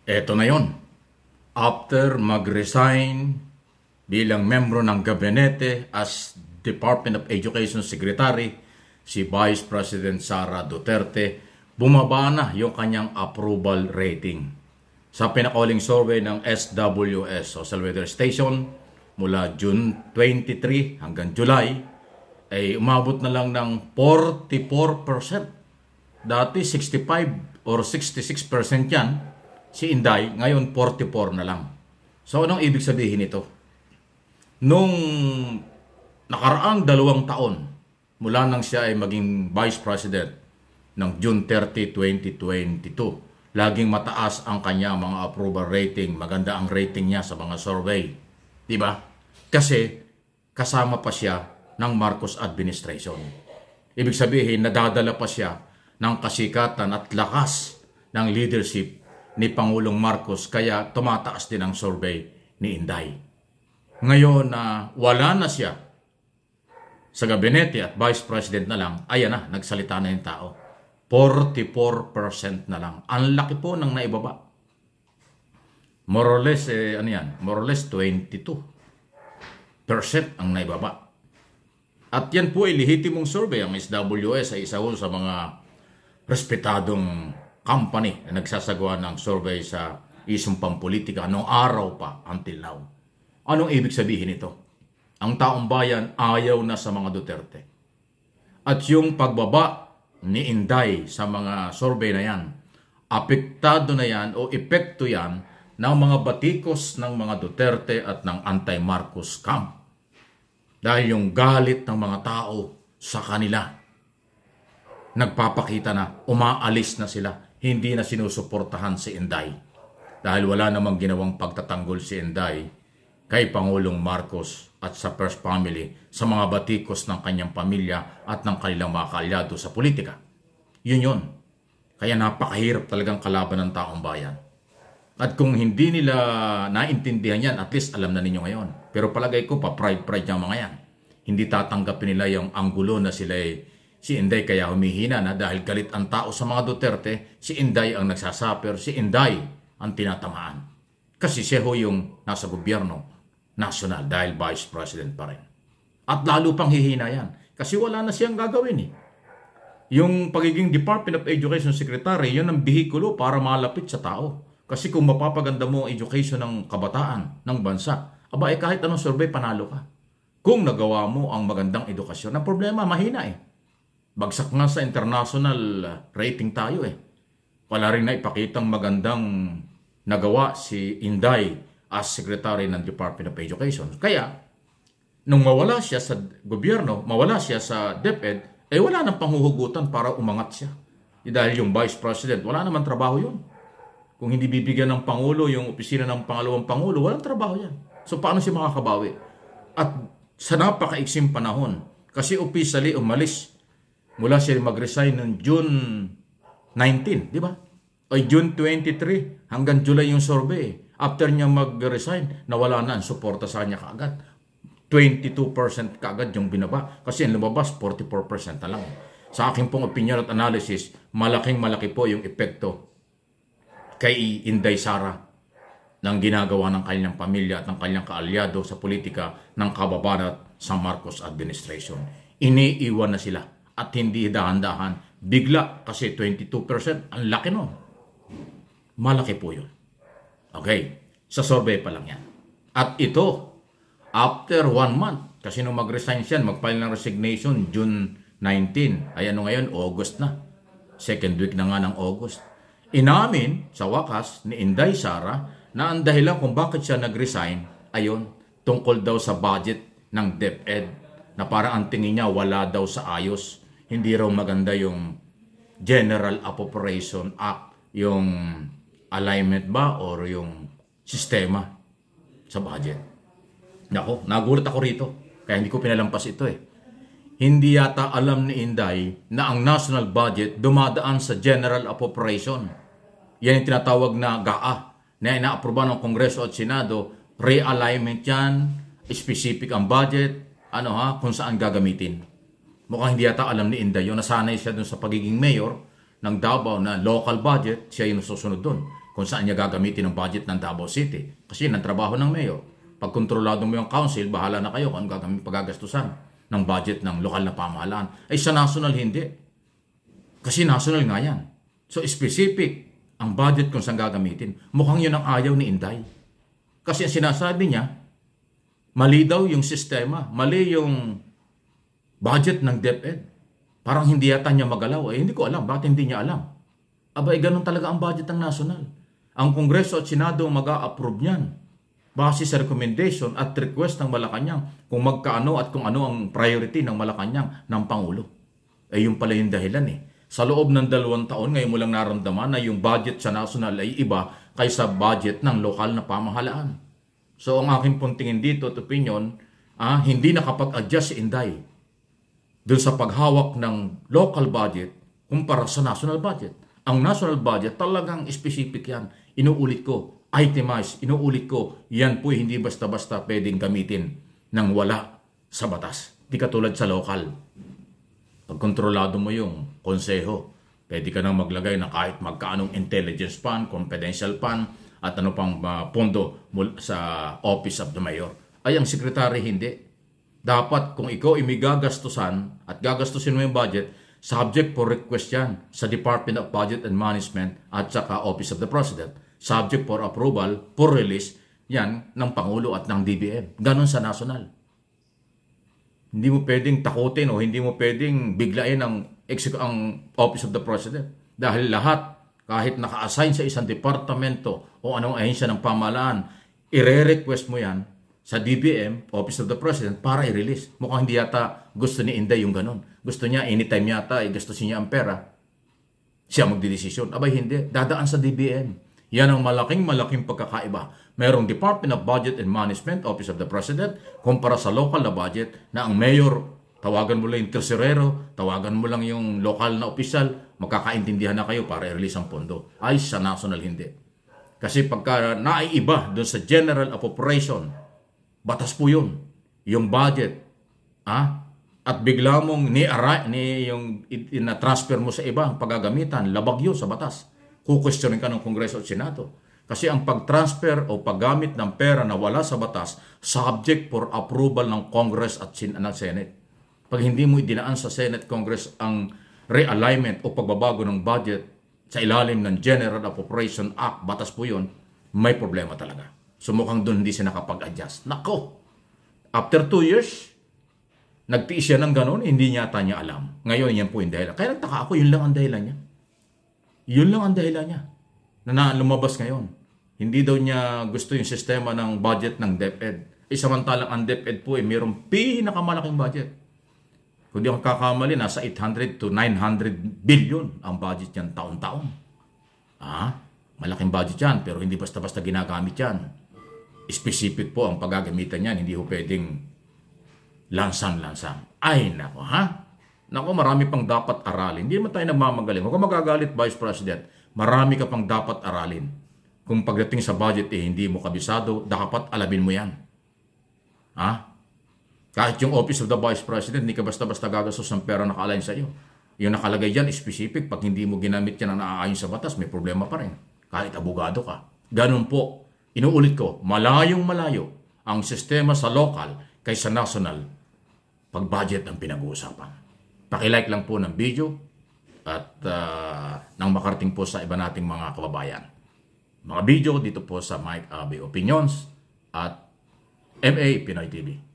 Eto na yon. After mag-resign bilang membro ng gabinete as Department of Education Secretary, si Vice President Sara Duterte, bumaba na yung kanyang approval rating. Sa pinakauling survey ng SWS, Social Weather Station, mula June 23 hanggang July, ay umabot na lang ng 44%. Dati 65 or 66% yan, si Inday, ngayon 44 na lang. So anong ibig sabihin nito? Nung nakaraang 2 taon, mula nang siya ay maging Vice President ng June 30, 2022, laging mataas ang kanya mga approval rating. Maganda ang rating niya sa mga survey. Diba? Kasi kasama pa siya ng Marcos administration. Ibig sabihin, nadadala pa siya ng kasikatan at lakas ng leadership ni Pangulong Marcos, kaya tumataas din ang survey ni Inday. Ngayon na wala na siya sa gabinete at Vice President na lang, ayan na, nagsalita na yung tao. 44% na lang. Ang laki po ng naibaba. More or less, more or less 22% ang naibaba. At yan po ay lehitimong survey. Ang SWS ay isa sa mga respetadong company na nagsasagawa ng survey sa isang pampolitika noong araw pa until now. Anong ibig sabihin ito? Ang taong bayan ayaw na sa mga Duterte. At yung pagbaba ni Inday sa mga survey na yan, apektado na yan o epekto yan ng mga batikos ng mga Duterte at ng anti-Marcos camp. Dahil yung galit ng mga tao sa kanila, nagpapakita na umaalis na sila, hindi na sinusuportahan si Inday. Dahil wala namang ginawang pagtatanggol si Inday kay Pangulong Marcos at sa First Family, sa mga batikos ng kanyang pamilya at ng kanilang mga kaalyado sa politika. Yun yun. Kaya napakahirap talagang kalaban ng taong bayan. At kung hindi nila naintindihan yan, at least alam na ninyo ngayon. Pero palagay ko pa, pride yung mga yan. Hindi tatanggapin nila yung anggulo na sila si Inday kaya humihina na dahil galit ang tao sa mga Duterte, si Inday ang nagsasaper, si Inday ang tinatamaan. Kasi siya ho yung nasa gobyerno national dahil Vice President pa rin. At lalo pang hihina yan. Kasi wala na siyang gagawin eh. Yung pagiging Department of Education Secretary, yun ang bihikulo para malapit sa tao. Kasi kung mapapaganda mo ang education ng kabataan, ng bansa, kahit anong survey, panalo ka. Kung nagawa mo ang magandang edukasyon, ang problema, mahina eh. Bagsak nga sa international rating tayo eh. Wala rin na ipakitang magandang nagawa si Inday as Secretary ng Department of Education. Kaya, nung mawala siya sa gobyerno, mawala siya sa DepEd, wala nang panghuhugutan para umangat siya. Dahil yung Vice President, wala naman trabaho yun. Kung hindi bibigyan ng Pangulo yung opisina ng Pangalawang Pangulo, walang trabaho yan. So paano siya makakabawi? At sa napakaiksing panahon, kasi officially umalis mula siya mag-resign ng June 19, di ba? Ay June 23 hanggang July yung survey. After niya mag-resign, nawala na ang suporta sa kanya kaagad. 22% kaagad yung binaba. Kasi ang lumabas, 44% na lang. Sa aking pong opinion at analysis, malaking-malaki po yung epekto kay Inday Sara ng ginagawa ng kanyang pamilya at ng kanyang kaalyado sa politika ng kababanan sa Marcos administration. Iniiwan na sila at hindi dahan-dahan. Bigla kasi 22%, ang laki nun. Malaki po yun. Okay, sa survey pa lang yan. At ito, after 1 month, kasi nung mag-resign siya, mag-file ng resignation June 19. Ay ano ngayon, August na. Second week na nga ng August. Inamin sa wakas ni Inday Sara na ang dahilan kung bakit siya nag-resign, ayon, tungkol daw sa budget ng DepEd na parang ang tingin niya wala daw sa ayos. Hindi raw maganda yung General Appropriation Act, yung alignment ba or yung sistema sa budget. Nako, nagulat ako rito. Kaya hindi ko pinalampas ito eh. Hindi yata alam ni Inday na ang national budget dumadaan sa General Appropriation. Yan yung tinatawag na GAA na inaaproba ng Kongreso at Senado. Realignment yan, specific ang budget, kung saan gagamitin. Mukhang hindi yata alam ni Inday yung nasanay siya dun sa pagiging mayor ng Davao na local budget, siya yung susunod doon. Kung saan niya gagamitin ang budget ng Davao City. Kasi yun ang trabaho ng mayor. Pag kontrolado mo yung council, bahala na kayo kung ano gagamitin pagagastusan ng budget ng lokal na pamahalaan. Ay sa national hindi. Kasi national nga yan. So specific ang budget kung saan gagamitin. Mukhang yun ang ayaw ni Inday. Kasi ang sinasabi niya, mali daw yung sistema, mali yung budget ng DepEd. Parang hindi yata niya magalaw. Hindi ko alam. Bakit hindi niya alam? Abay, ganun talaga ang budget ng national. Ang Kongreso at Senado mag-a-approve niyan base sa recommendation at request ng Malacanang kung magkaano at kung ano ang priority ng Malacanang ng Pangulo. Yung pala yung dahilan Sa loob ng 2 taon, ngayon mo lang naramdaman na yung budget sa national ay iba kaysa budget ng lokal na pamahalaan. So ang aking puntingin dito at opinion, hindi nakapag-adjust si Inday doon sa paghawak ng local budget kumpara sa national budget. Ang national budget talagang specific yan. Inuulit ko, itemized, inuulit ko, yan po hindi basta-basta pwedeng gamitin ng wala sa batas. Di katulad sa local. Pag kontrolado mo yung konseho, pwede ka nang maglagay ng kahit magkaanong intelligence fund, confidential fund, at ano pang pondo sa Office of the Mayor. Ay, ang sekretary hindi. Dapat kung ikaw imigagastusan at gagastusin mo yung budget, subject for request yan sa Department of Budget and Management at saka Office of the President. Subject for approval, for release, yan ng Pangulo at ng DBM. Ganon sa national. Hindi mo pwedeng takutin o hindi mo pwedeng biglain ang Office of the President. Dahil lahat, kahit naka-assign sa isang departamento o anong ahensya ng pamahalaan, ire-request mo yan sa DBM, Office of the President, para i-release. Mukhang hindi yata gusto ni Inday yung ganon. Gusto niya, anytime yata, gustusin niya ang pera. Siya magdidesisyon. Abay, hindi. Dadaan sa DBM. Yan ang malaking pagkakaiba. Merong Department of Budget and Management, Office of the President, kumpara sa local na budget na ang mayor, tawagan mo lang yung tresurero, tawagan mo lang yung lokal na opisyal, magkakaintindihan na kayo para i-release ang pondo. Ay, sa national hindi. Kasi pagka naiiba doon sa General Appropriation, batas po yun. Yung budget, at bigla mong na-transfer mo sa iba ang paggagamitan, labag yun sa batas. Kukwestiyonin ka ng Kongreso at Senado. Kasi ang pag-transfer o paggamit ng pera na wala sa batas, subject for approval ng Congress at ng Senate. Pag hindi mo idinaan sa Senate, Congress ang realignment o pagbabago ng budget sa ilalim ng General Appropriation Act, batas po yun, may problema talaga. So mukhang doon hindi siya nakapag-adjust. Nako! After 2 years, nagtiis siya ng ganun, hindi niya alam. Ngayon, yan po yung dahilan. Kaya nagtaka ako, yun lang ang dahilan niya. Yun lang ang dahilan niya na lumabas ngayon. Hindi daw niya gusto yung sistema ng budget ng DepEd. Samantalang ang DepEd po mayroong pinakamalaking budget. Kung di ako kakamali, nasa 800 to 900 billion ang budget niyan taon-taon. Malaking budget yan, pero hindi basta-basta ginagamit yan. Specific po ang paggagamitan niyan, hindi po pwedeng lansang-lansang. Ay, nako, Naku, marami pang dapat aralin. Hindi naman tayo nagmamagaling. Huwag ka magagalit, Vice President. Marami ka pang dapat aralin. Kung pagdating sa budget, hindi mo kabisado, dapat alamin mo yan. Kahit yung Office of the Vice President, hindi ka basta-basta gagastos ng pera naka-align sa iyo. Yung nakalagay dyan, specific. Pag hindi mo ginamit yan na naaayon sa batas, may problema pa rin. Kahit abogado ka. Ganun po. Inuulit ko, malayong malayo ang sistema sa local kaysa national pag budget ang pinag-uusapan. Pakilike lang po ng video at nang makarating po sa iba nating mga kababayan. Mga video dito po sa Mike Abe Opinions at MA Pinoy TV.